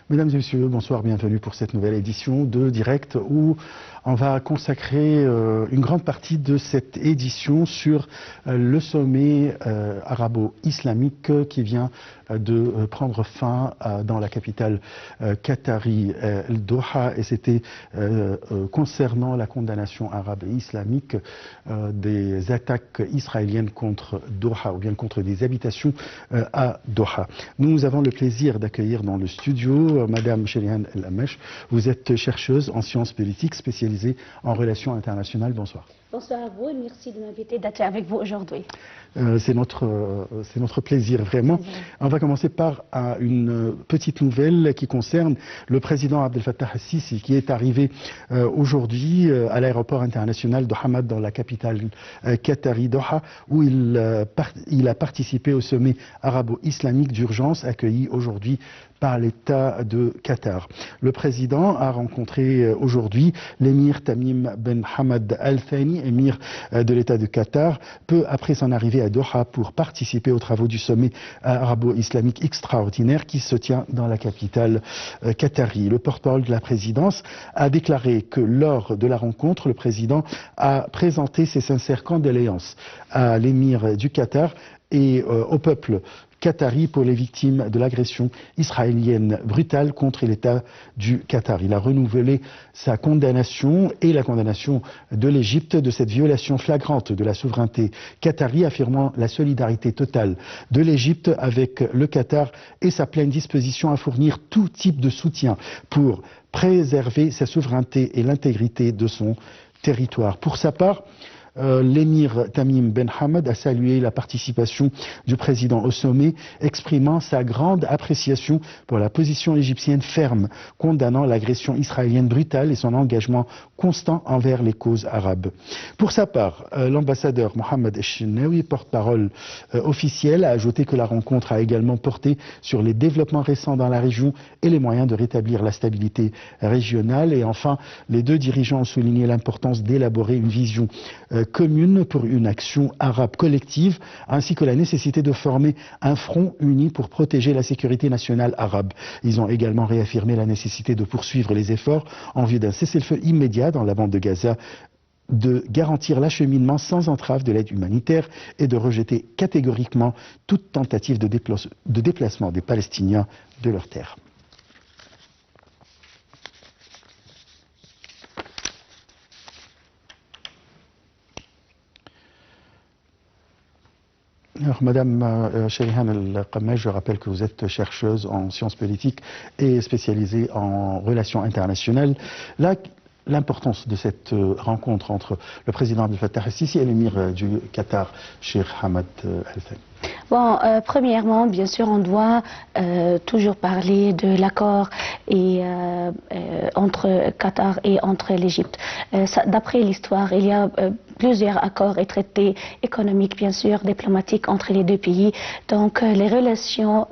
Mesdames et messieurs, bonsoir, bienvenue pour cette nouvelle édition de Direct où on va consacrer une grande partie de cette édition sur le sommet arabo-islamique qui vient de prendre fin dans la capitale qatari, le Doha, et c'était concernant la condamnation arabe et islamique des attaques israéliennes contre Doha ou bien contre des habitations à Doha. Nous avons le plaisir d'accueillir dans le studio Madame Sherihan El-Amesh. Vous êtes chercheuse en sciences politiques spécialisée en relations internationales. Bonsoir. Bonsoir à vous et merci de m'inviter d'être avec vous aujourd'hui. C'est notre plaisir, vraiment. On va commencer par une petite nouvelle qui concerne le président Abdel Fattah el-Sisi qui est arrivé aujourd'hui à l'aéroport international de Hamad dans la capitale qatari Doha où il a participé au sommet arabo-islamique d'urgence accueilli aujourd'hui par l'État de Qatar. Le président a rencontré aujourd'hui l'émir Tamim Ben Hamad Al Thani, émir de l'État de Qatar, peu après son arrivée à Doha pour participer aux travaux du sommet arabo-islamique extraordinaire qui se tient dans la capitale qatari. Le porte-parole de la présidence a déclaré que lors de la rencontre, le président a présenté ses sincères condoléances à l'émir du Qatar et au peuple qatari pour les victimes de l'agression israélienne brutale contre l'État du Qatar. Il a renouvelé sa condamnation et la condamnation de l'Égypte de cette violation flagrante de la souveraineté qatari, affirmant la solidarité totale de l'Égypte avec le Qatar et sa pleine disposition à fournir tout type de soutien pour préserver sa souveraineté et l'intégrité de son territoire. Pour sa part, l'émir Tamim Ben Hamad a salué la participation du président au sommet, exprimant sa grande appréciation pour la position égyptienne ferme, condamnant l'agression israélienne brutale et son engagement constant envers les causes arabes. Pour sa part, l'ambassadeur Mohamed El-Shenawi, porte-parole officiel, a ajouté que la rencontre a également porté sur les développements récents dans la région et les moyens de rétablir la stabilité régionale. Et enfin, les deux dirigeants ont souligné l'importance d'élaborer une vision commune pour une action arabe collective, ainsi que la nécessité de former un front uni pour protéger la sécurité nationale arabe. Ils ont également réaffirmé la nécessité de poursuivre les efforts en vue d'un cessez-le-feu immédiat dans la bande de Gaza, de garantir l'acheminement sans entrave de l'aide humanitaire et de rejeter catégoriquement toute tentative de déplacement des Palestiniens de leurs terres. Alors, Madame Sherihan El-Amesh, je rappelle que vous êtes chercheuse en sciences politiques et spécialisée en relations internationales. Là, l'importance de cette rencontre entre le président Abdel Fattah el-Sisi et l'émir du Qatar, Sheikh Hamad Al Thani. Bon, premièrement, bien sûr, on doit toujours parler de l'accord entre Qatar et entre l'Égypte. D'après l'histoire, il y a plusieurs accords et traités économiques, bien sûr, diplomatiques entre les deux pays. Donc, les relations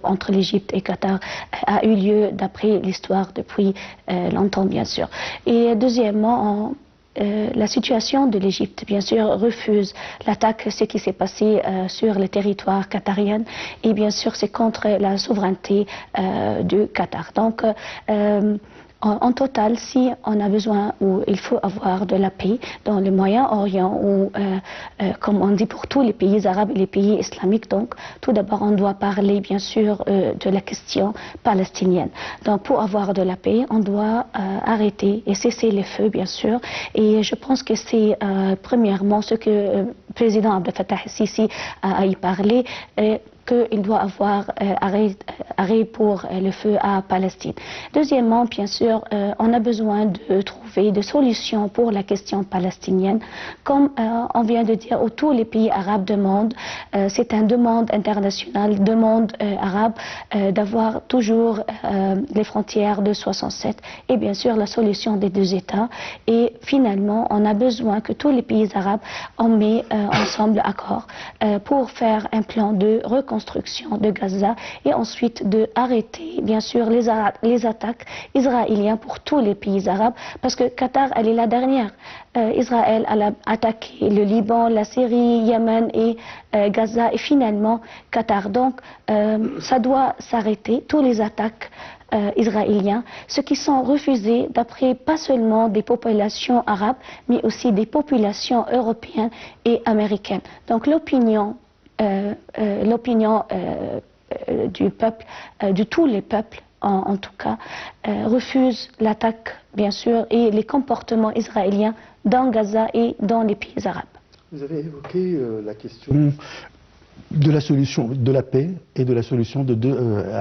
entre l'Égypte et Qatar a eu lieu d'après l'histoire depuis longtemps, bien sûr. Et deuxièmement, la situation de l'Égypte, bien sûr, refuse l'attaque, ce qui s'est passé sur le territoire qatarien, et bien sûr, c'est contre la souveraineté du Qatar. Donc, en total, si on a besoin ou il faut avoir de la paix dans le Moyen-Orient ou, comme on dit pour tous les pays arabes et les pays islamiques, donc tout d'abord on doit parler bien sûr de la question palestinienne. Donc pour avoir de la paix, on doit arrêter et cesser les feux bien sûr. Et je pense que c'est premièrement ce que le président Abdel Fattah el-Sisi a y parlé. Qu'il doit avoir arrêt pour le feu à Palestine. Deuxièmement, bien sûr, on a besoin de trouver des solutions pour la question palestinienne. Comme on vient de dire, où tous les pays arabes demandent, c'est une demande internationale, demande arabe, d'avoir toujours les frontières de 67 et bien sûr la solution des deux États. Et finalement, on a besoin que tous les pays arabes en mettent ensemble accord pour faire un plan de reconstruction reconstruction de Gaza et ensuite d'arrêter, bien sûr, les attaques israéliennes pour tous les pays arabes, parce que Qatar, elle est la dernière. Israël a attaqué le Liban, la Syrie, Yémen et Gaza, et finalement Qatar. Donc, ça doit s'arrêter, toutes les attaques israéliens, ceux qui sont refusés d'après pas seulement des populations arabes, mais aussi des populations européennes et américaines. Donc l'opinion du peuple, de tous les peuples, en tout cas, refuse l'attaque, bien sûr, et les comportements israéliens dans Gaza et dans les pays arabes. Vous avez évoqué la question de la solution, de la paix et de la solution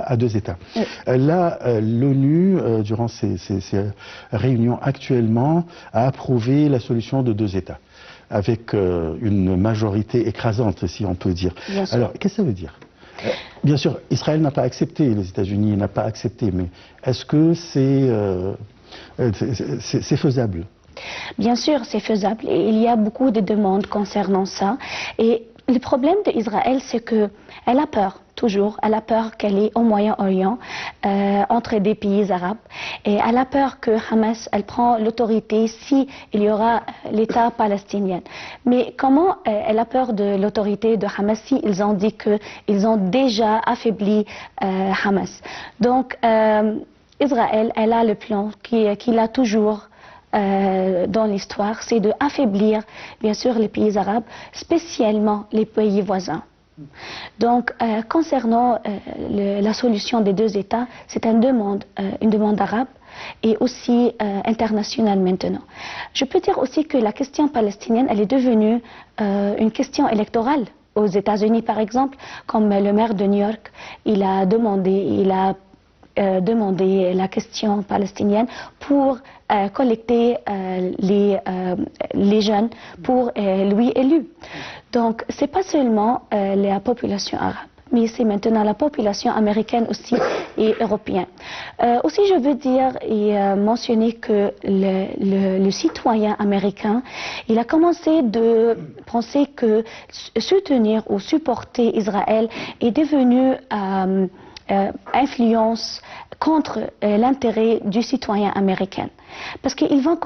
à deux États. Oui. Là, l'ONU, durant ses réunions actuellement, a approuvé la solution de deux États, avec une majorité écrasante, si on peut dire. Alors, qu'est-ce que ça veut dire? Bien sûr, Israël n'a pas accepté, les États-Unis n'ont pas accepté, mais est-ce que c'est faisable? Bien sûr, c'est faisable. Et il y a beaucoup de demandes concernant ça. Et le problème d'Israël, c'est qu'elle a peur, toujours. Elle a peur qu'elle est au Moyen-Orient, entre des pays arabes. Et elle a peur que Hamas, elle prend l'autorité si il y aura l'État palestinien. Mais comment elle a peur de l'autorité de Hamas si ils ont dit qu'ils ont déjà affaibli Hamas? Donc, Israël, elle a le plan qu'il a toujours dans l'histoire, c'est d'affaiblir, bien sûr, les pays arabes, spécialement les pays voisins. Donc, concernant la solution des deux États, c'est une demande arabe et aussi internationale maintenant. Je peux dire aussi que la question palestinienne, elle est devenue une question électorale. Aux États-Unis, par exemple, comme le maire de New York, il a demandé la question palestinienne pour collecter les jeunes pour lui élu. Donc, c'est pas seulement la population arabe, mais c'est maintenant la population américaine aussi et européenne. Aussi, je veux dire et mentionner que le citoyen américain, il a commencé de penser que soutenir ou supporter Israël est devenu influence contre l'intérêt du citoyen américain. Parce qu'ils vont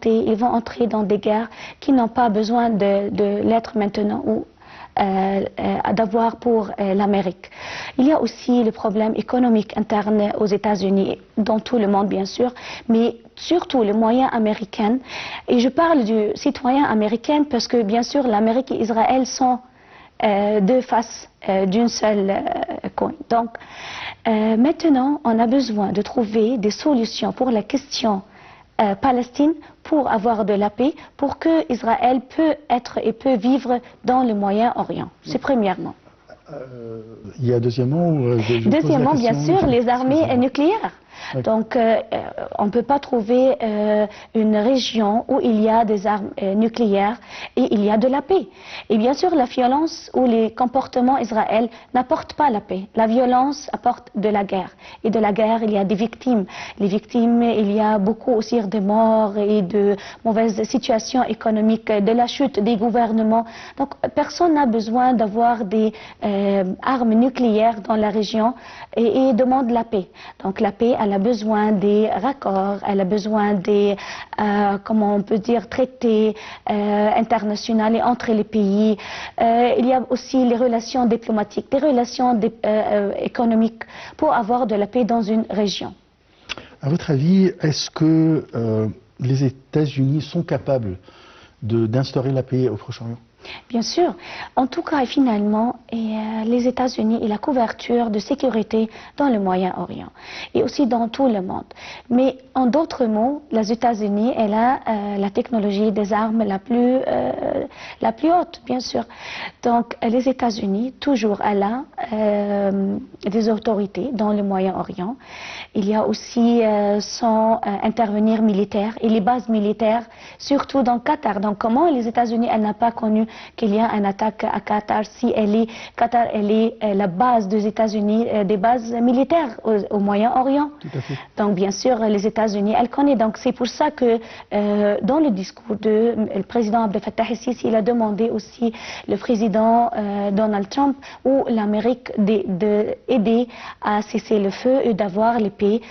ils vont entrer dans des guerres qui n'ont pas besoin de l'être maintenant ou d'avoir pour l'Amérique. Il y a aussi le problème économique interne aux États-Unis, dans tout le monde bien sûr, mais surtout les moyens américains. Et je parle du citoyen américain parce que bien sûr l'Amérique et Israël sont deux faces d'une seule coin. Donc, maintenant, on a besoin de trouver des solutions pour la question Palestine pour avoir de la paix, pour que Israël peut être et peut vivre dans le Moyen-Orient. C'est premièrement. Il y a deuxièmement... Deuxièmement, bien sûr, les armées nucléaires. Okay. Donc, on ne peut pas trouver une région où il y a des armes nucléaires et il y a de la paix. Et bien sûr, la violence ou les comportements israéliens n'apportent pas la paix. La violence apporte de la guerre. Et de la guerre, il y a des victimes. Les victimes, il y a beaucoup aussi de morts et de mauvaises situations économiques, de la chute des gouvernements. Donc, personne n'a besoin d'avoir des armes nucléaires dans la région et demande la paix. Donc, la paix, elle a besoin des raccords, elle a besoin des, comment on peut dire, traités internationaux et entre les pays. Il y a aussi les relations diplomatiques, des relations économiques pour avoir de la paix dans une région. À votre avis, est-ce que les États-Unis sont capables d'instaurer la paix au Proche-Orient? Bien sûr. En tout cas, finalement, les États-Unis et la couverture de sécurité dans le Moyen-Orient et aussi dans tout le monde. Mais en d'autres mots, les États-Unis, elle a la technologie des armes la plus haute, bien sûr. Donc, les États-Unis, toujours, elle a des autorités dans le Moyen-Orient. Il y a aussi son intervenir militaire et les bases militaires, surtout dans Qatar. Donc, comment les États-Unis, elle n'a pas connu qu'il y a une attaque à Qatar si Qatar est la base des États-Unis, des bases militaires au Moyen-Orient. Donc bien sûr les États-Unis, elle connaît. Donc c'est pour ça que dans le discours le président Abdel Fattah el-Sisi, il a demandé aussi le président Donald Trump où l'Amérique l'Amérique d'aider à cesser le feu et d'avoir les paix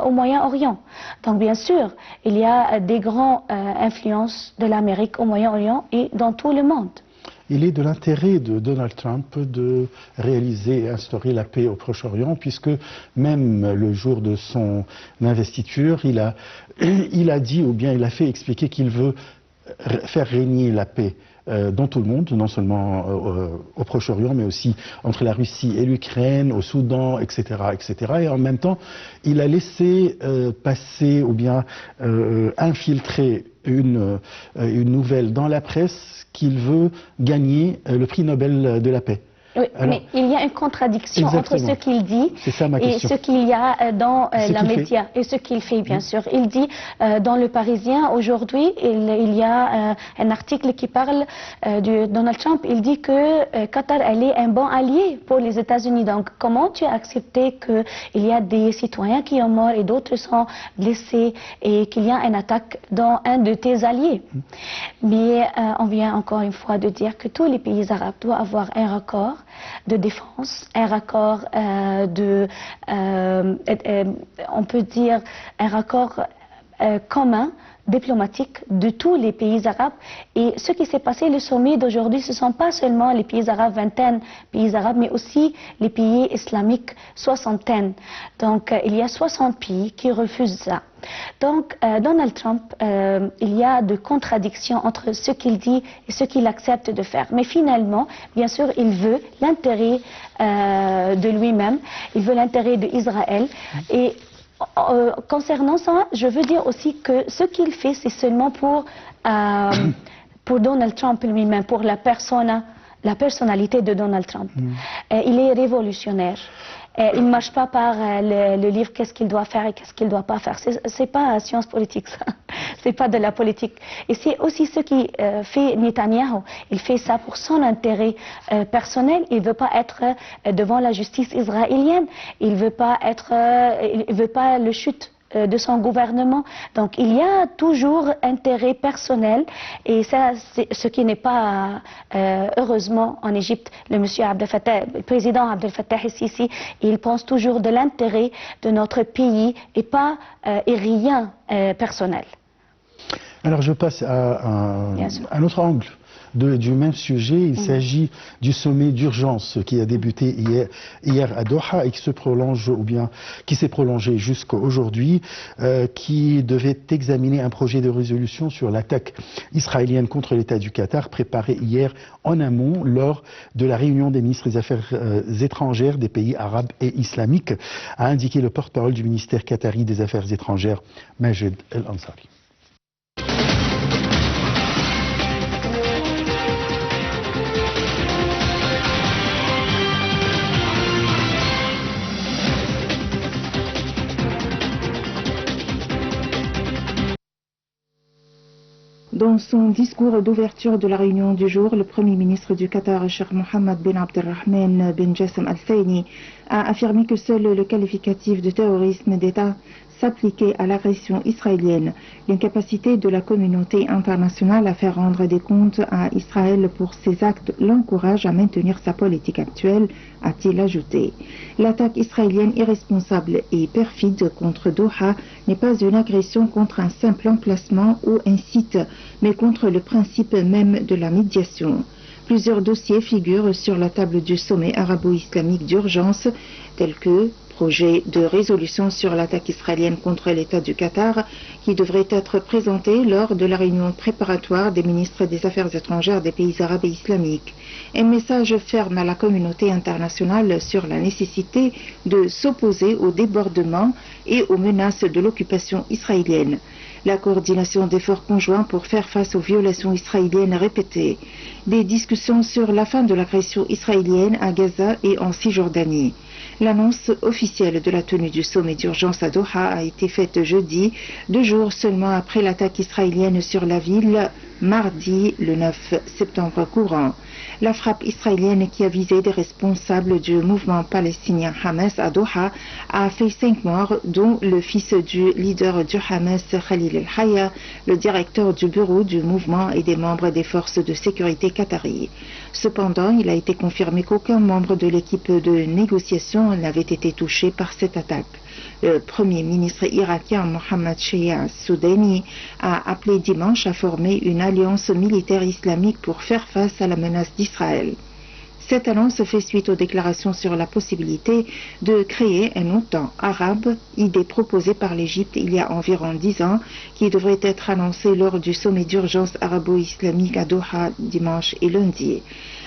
au Moyen-Orient. Donc bien sûr, il y a des grandes influences de l'Amérique au Moyen-Orient et dans tout le monde. Il est de l'intérêt de Donald Trump de réaliser et instaurer la paix au Proche-Orient, puisque même le jour de son investiture, il a dit, ou bien il a fait expliquer qu'il veut faire régner la paix dans tout le monde, non seulement au Proche-Orient, mais aussi entre la Russie et l'Ukraine, au Soudan, etc., etc. Et en même temps, il a laissé passer ou bien infiltrer une nouvelle dans la presse qu'il veut gagner le prix Nobel de la paix. Oui, alors, mais il y a une contradiction entre ce qu'il dit et ce qu'il y a dans la média et ce qu'il fait, bien sûr. Il dit dans Le Parisien aujourd'hui, il y a un article qui parle de Donald Trump. Il dit que Qatar elle est un bon allié pour les États-Unis. Donc, comment tu as accepté qu'il y a des citoyens qui sont morts et d'autres sont blessés et qu'il y a une attaque dans un de tes alliés? Mais on vient encore une fois de dire que tous les pays arabes doivent avoir un raccord de défense, un raccord on peut dire un raccord commun diplomatique de tous les pays arabes. Et ce qui s'est passé, le sommet d'aujourd'hui, ce ne sont pas seulement les pays arabes, vingtaine pays arabes, mais aussi les pays islamiques, soixantaine. Donc il y a 60 pays qui refusent ça. Donc Donald Trump, il y a de contradictions entre ce qu'il dit et ce qu'il accepte de faire. Mais finalement, bien sûr, il veut l'intérêt de lui-même, il veut l'intérêt d'Israël. Et concernant ça, je veux dire aussi que ce qu'il fait, c'est seulement pour Donald Trump lui-même, pour la personnalité de Donald Trump. Il est révolutionnaire. Il ne marche pas par le livre qu'est-ce qu'il doit faire et qu'est-ce qu'il ne doit pas faire. C'est pas science politique, ça. C'est pas de la politique. Et c'est aussi ce qui fait Netanyahu. Il fait ça pour son intérêt personnel. Il ne veut pas être devant la justice israélienne. Il ne veut pas le chute de son gouvernement. Donc il y a toujours intérêt personnel et ça c'est ce qui n'est pas heureusement en Égypte. Le président Abdel Fattah el-Sisi, il pense toujours de l'intérêt de notre pays et pas et rien personnel. Alors je passe à un autre angle du même sujet. Il s'agit du sommet d'urgence qui a débuté hier à Doha et qui se prolonge qui s'est prolongé jusqu'à aujourd'hui, qui devait examiner un projet de résolution sur l'attaque israélienne contre l'État du Qatar préparé hier en amont lors de la réunion des ministres des Affaires étrangères des pays arabes et islamiques, a indiqué le porte-parole du ministère qatari des Affaires étrangères, Majed El-Ansari. Dans son discours d'ouverture de la réunion du jour, le Premier ministre du Qatar, Cheikh Mohammed bin Abdelrahman bin Jassem Al Thani, a affirmé que seul le qualificatif de terrorisme d'État s'appliquait à l'agression israélienne. L'incapacité de la communauté internationale à faire rendre des comptes à Israël pour ses actes l'encourage à maintenir sa politique actuelle, a-t-il ajouté. L'attaque israélienne irresponsable et perfide contre Doha n'est pas une agression contre un simple emplacement ou un site, mais contre le principe même de la médiation. Plusieurs dossiers figurent sur la table du sommet arabo-islamique d'urgence, tels que projet de résolution sur l'attaque israélienne contre l'État du Qatar, qui devrait être présenté lors de la réunion préparatoire des ministres des Affaires étrangères des pays arabes et islamiques. Un message ferme à la communauté internationale sur la nécessité de s'opposer aux débordements et aux menaces de l'occupation israélienne. La coordination d'efforts conjoints pour faire face aux violations israéliennes répétées. Des discussions sur la fin de l'agression israélienne à Gaza et en Cisjordanie. L'annonce officielle de la tenue du sommet d'urgence à Doha a été faite jeudi, 2 jours seulement après l'attaque israélienne sur la ville, mardi le 9 septembre courant. La frappe israélienne qui a visé des responsables du mouvement palestinien Hamas à Doha a fait 5 morts, dont le fils du leader du Hamas, Khalil El-Haya, le directeur du bureau du mouvement et des membres des forces de sécurité qataries. Cependant, il a été confirmé qu'aucun membre de l'équipe de négociation n'avait été touché par cette attaque. Le premier ministre irakien Mohammad Shia Soudani a appelé dimanche à former une alliance militaire islamique pour faire face à la menace d'Israël. Cette annonce fait suite aux déclarations sur la possibilité de créer un OTAN arabe, idée proposée par l'Égypte il y a environ 10 ans, qui devrait être annoncée lors du sommet d'urgence arabo-islamique à Doha dimanche et lundi.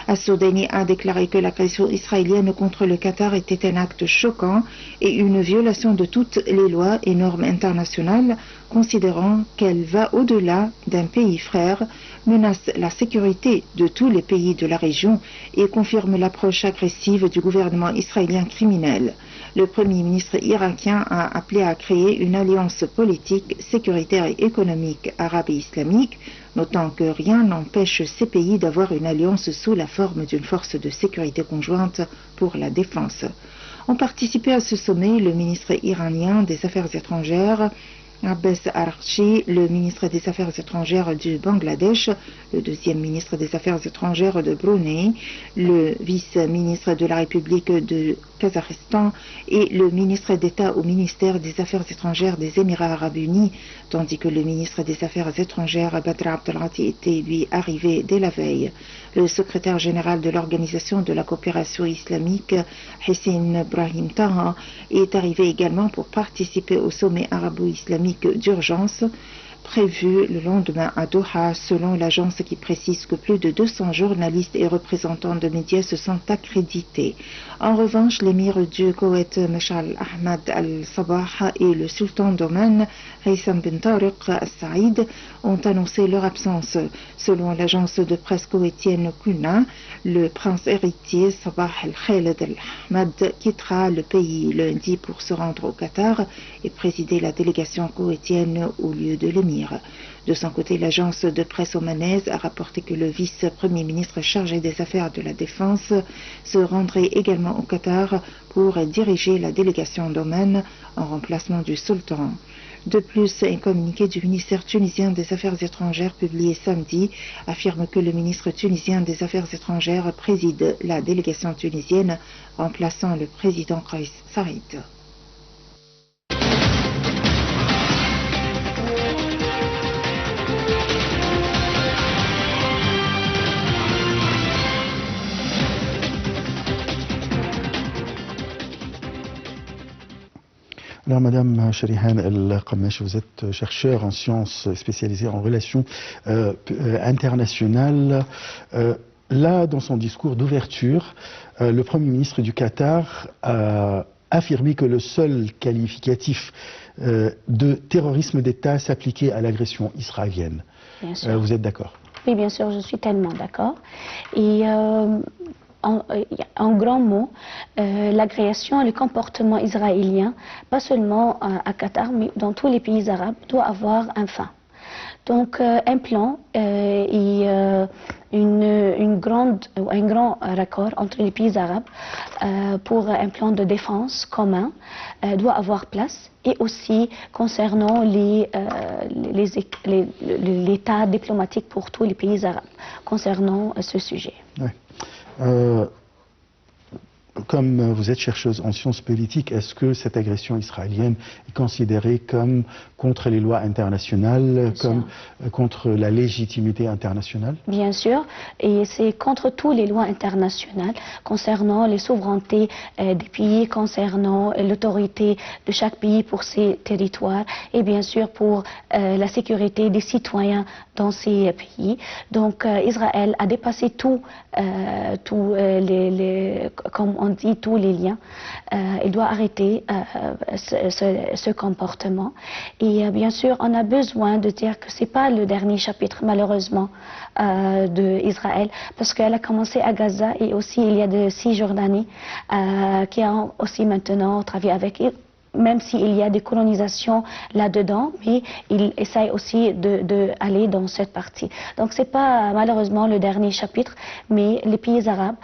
As-Soudani a déclaré que l'agression israélienne contre le Qatar était un acte choquant et une violation de toutes les lois et normes internationales, considérant qu'elle va au-delà d'un pays frère, menace la sécurité de tous les pays de la région et confirme l'approche agressive du gouvernement israélien criminel. Le Premier ministre irakien a appelé à créer une alliance politique, sécuritaire et économique arabe et islamique, notant que rien n'empêche ces pays d'avoir une alliance sous la forme d'une force de sécurité conjointe pour la défense. Ont participé à ce sommet le ministre iranien des Affaires étrangères, Abbas Araghchi, le ministre des Affaires étrangères du Bangladesh, le deuxième ministre des Affaires étrangères de Brunei, le vice-ministre de la République de Kazakhstan et le ministre d'État au ministère des Affaires étrangères des Émirats arabes unis, tandis que le ministre des Affaires étrangères Badr Abdelghati était lui arrivé dès la veille. Le secrétaire général de l'Organisation de la coopération islamique, Hissène Brahim Taha, est arrivé également pour participer au sommet arabo-islamique d'urgence prévu le lendemain à Doha, selon l'agence qui précise que plus de 200 journalistes et représentants de médias se sont accrédités. En revanche, l'émir du Koweït, Mashal Ahmad al-Sabah, et le sultan d'Oman, Haitham bin Tariq al-Saïd, ont annoncé leur absence. Selon l'agence de presse koweïtienne Kuna, le prince héritier Sabah al-Khaled al-Ahmad quittera le pays lundi pour se rendre au Qatar et présider la délégation koweïtienne au lieu de l'émir. De son côté, l'agence de presse omanaise a rapporté que le vice-premier ministre chargé des affaires de la défense se rendrait également au Qatar pour diriger la délégation d'Oman en remplacement du sultan. De plus, un communiqué du ministère tunisien des Affaires étrangères publié samedi affirme que le ministre tunisien des Affaires étrangères préside la délégation tunisienne remplaçant le président Kais Saied. Alors, Madame Sharihan El-Qamash, vous êtes chercheur en sciences spécialisée en relations internationales. Là, dans son discours d'ouverture, le Premier ministre du Qatar a affirmé que le seul qualificatif de terrorisme d'État s'appliquait à l'agression israélienne. Vous êtes d'accord? Oui, bien sûr, je suis tellement d'accord. Et en grands mots, l'agression et le comportement israélien, pas seulement à Qatar, mais dans tous les pays arabes, doit avoir un fin. Donc un plan et un grand raccord entre les pays arabes pour un plan de défense commun doit avoir place, et aussi concernant l'état diplomatique pour tous les pays arabes concernant ce sujet. Ouais. Comme vous êtes chercheuse en sciences politiques, est-ce que cette agression israélienne est considérée comme contre les lois internationales, comme contre la légitimité internationale? Bien sûr, et c'est contre toutes les lois internationales concernant les souverainetés des pays, concernant l'autorité de chaque pays pour ses territoires et bien sûr pour la sécurité des citoyens dans ces pays. Donc Israël a dépassé comme on dit, tous les liens. Il doit arrêter ce comportement. Et bien sûr, on a besoin de dire que ce n'est pas le dernier chapitre, malheureusement, d'Israël, parce qu'elle a commencé à Gaza et aussi il y a de Cisjordanie qui ont aussi maintenant travaillé avec même s'il y a des colonisations là-dedans, mais il essaye aussi d'aller dans cette partie. Donc c'est pas malheureusement le dernier chapitre, mais les pays arabes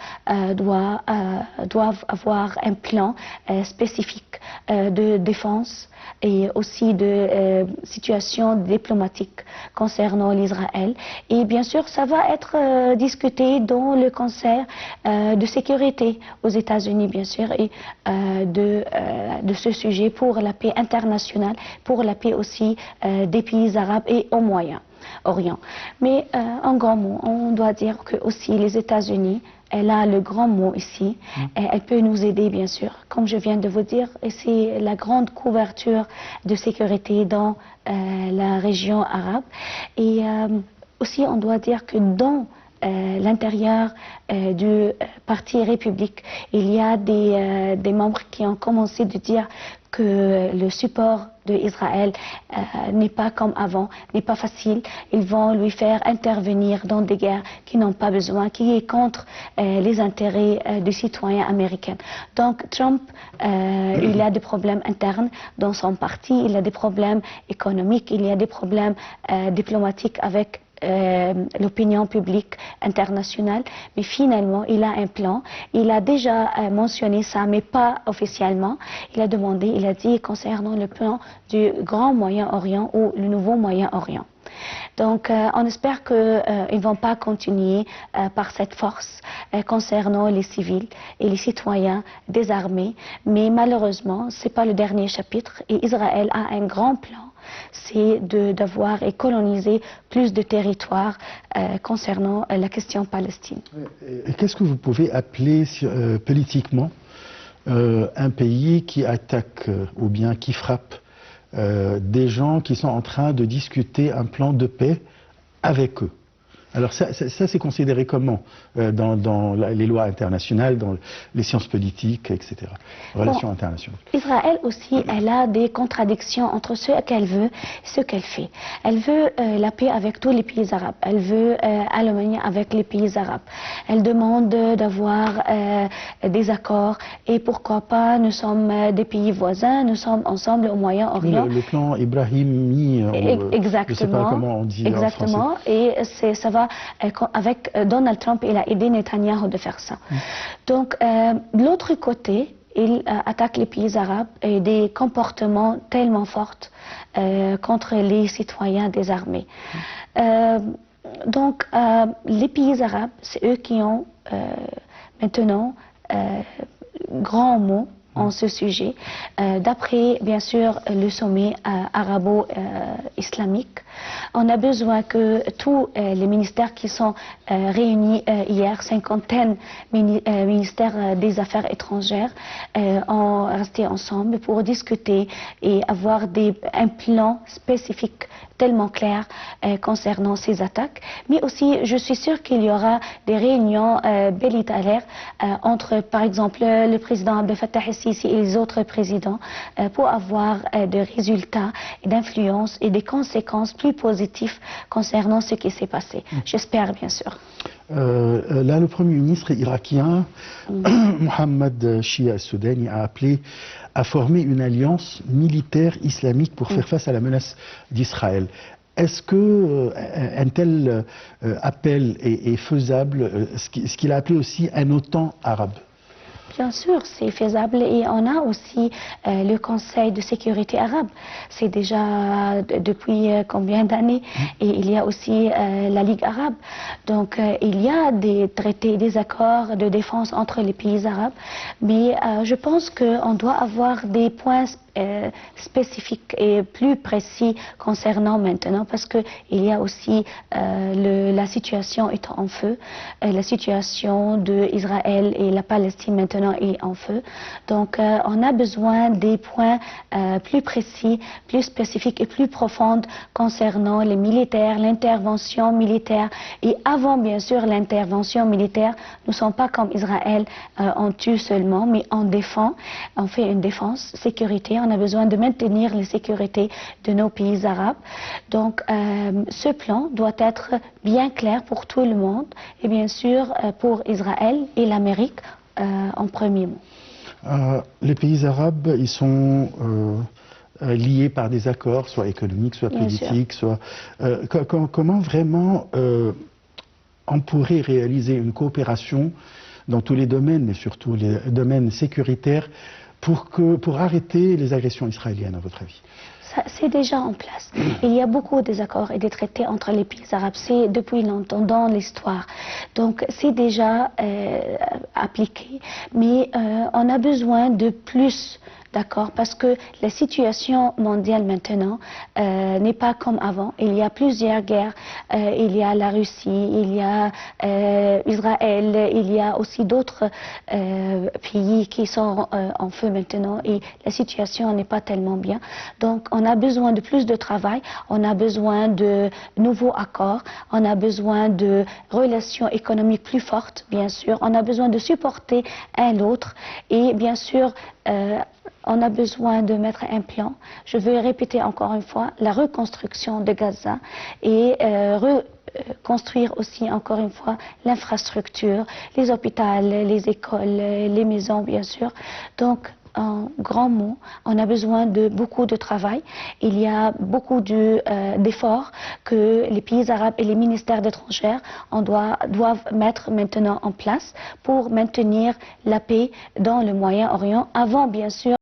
doivent avoir un plan spécifique de défense et aussi de situation diplomatique concernant l'Israël. Et bien sûr, ça va être discuté dans le Conseil de sécurité aux États-Unis, bien sûr, et de ce sujet pour la paix internationale, pour la paix aussi des pays arabes et au Moyen-Orient. Mais en grand mot, on doit dire que aussi les États-Unis, elle a le grand mot ici, elle peut nous aider bien sûr, comme je viens de vous dire, et c'est la grande couverture de sécurité dans la région arabe. Et aussi on doit dire que dans l'intérieur du Parti République, il y a des membres qui ont commencé de dire que le support d'Israël n'est pas comme avant, n'est pas facile. Ils vont lui faire intervenir dans des guerres qui n'ont pas besoin, qui est contre les intérêts des citoyens américains. Donc Trump, il a des problèmes internes dans son parti, il a des problèmes économiques, il y a des problèmes diplomatiques avec l'opinion publique internationale, mais finalement il a un plan. Il a déjà mentionné ça, mais pas officiellement. Il a demandé, il a dit concernant le plan du Grand Moyen-Orient ou le Nouveau Moyen-Orient. Donc on espère qu'ils ne vont pas continuer par cette force concernant les civils et les citoyens désarmés, mais malheureusement ce n'est pas le dernier chapitre et Israël a un grand plan, c'est d'avoir et coloniser plus de territoires concernant la question palestine. Qu'est-ce que vous pouvez appeler politiquement un pays qui attaque ou bien qui frappe des gens qui sont en train de discuter un plan de paix avec eux? Alors ça c'est considéré comment dans les lois internationales, dans les sciences politiques, etc. Relations internationales. Israël aussi, elle a des contradictions entre ce qu'elle veut et ce qu'elle fait. Elle veut la paix avec tous les pays arabes. Elle veut harmonier avec les pays arabes. Elle demande d'avoir des accords et pourquoi pas, nous sommes des pays voisins, nous sommes ensemble au Moyen-Orient. Le plan ibrahimi, exactement, je ne sais pas comment on dit exactement, en français. Et ça va avec Donald Trump, il a aidé Netanyahou de faire ça. Donc, de l'autre côté, il attaque les pays arabes et des comportements tellement forts contre les citoyens désarmés. Donc, les pays arabes, c'est eux qui ont maintenant grand mot en ce sujet, d'après bien sûr le sommet arabo-islamique. On a besoin que tous les ministères qui sont réunis hier, cinquantaine ministères des Affaires étrangères, ont resté ensemble pour discuter et avoir un plan spécifique tellement clair concernant ces attaques. Mais aussi, je suis sûre qu'il y aura des réunions bilatérales entre, par exemple, le président Abdel Fattah el-Sisi et les autres présidents pour avoir des résultats et d'influence et des conséquences plus positives concernant ce qui s'est passé. J'espère, bien sûr. Là, le Premier ministre irakien, Mohammed Shia al-Soudani, a appelé à former une alliance militaire islamique pour faire face à la menace d'Israël. Est-ce qu'un tel appel est faisable, ce qu'il a appelé aussi un OTAN arabe? Bien sûr, c'est faisable et on a aussi le Conseil de sécurité arabe. C'est déjà depuis combien d'années? Et il y a aussi la Ligue arabe. Donc il y a des traités, des accords de défense entre les pays arabes. Mais je pense qu'on doit avoir des points spécifiques et plus précis concernant maintenant parce qu'il y a aussi la situation est en feu. La situation d'Israël et la Palestine maintenant est en feu. Donc on a besoin des points plus précis, plus spécifiques et plus profondes concernant les militaires, l'intervention militaire. Et avant bien sûr l'intervention militaire, nous ne sommes pas comme Israël, on tue seulement, mais on défend, on fait une défense, sécurité. On a besoin de maintenir la sécurité de nos pays arabes. Donc ce plan doit être bien clair pour tout le monde et bien sûr pour Israël et l'Amérique en premier mot. Les pays arabes, ils sont liés par des accords, soit économiques, soit politiques, soit... comment vraiment on pourrait réaliser une coopération dans tous les domaines, mais surtout les domaines sécuritaires, pour arrêter les agressions israéliennes, à votre avis? C'est déjà en place. Il y a beaucoup d'accords et des traités entre les pays arabes. C'est depuis longtemps dans l'histoire. Donc c'est déjà appliqué. Mais on a besoin de plus d'accord, parce que la situation mondiale maintenant n'est pas comme avant. Il y a plusieurs guerres. Il y a la Russie, il y a Israël, il y a aussi d'autres pays qui sont en feu maintenant et la situation n'est pas tellement bien. Donc on a besoin de plus de travail, on a besoin de nouveaux accords, on a besoin de relations économiques plus fortes, bien sûr. On a besoin de supporter un l'autre et bien sûr on a besoin de mettre un plan. Je veux répéter encore une fois, la reconstruction de Gaza et reconstruire aussi encore une fois l'infrastructure, les hôpitaux, les écoles, les maisons bien sûr. Donc en grand mot, on a besoin de beaucoup de travail. Il y a beaucoup d'efforts que les pays arabes et les ministères d'étrangères doivent mettre maintenant en place pour maintenir la paix dans le Moyen-Orient avant bien sûr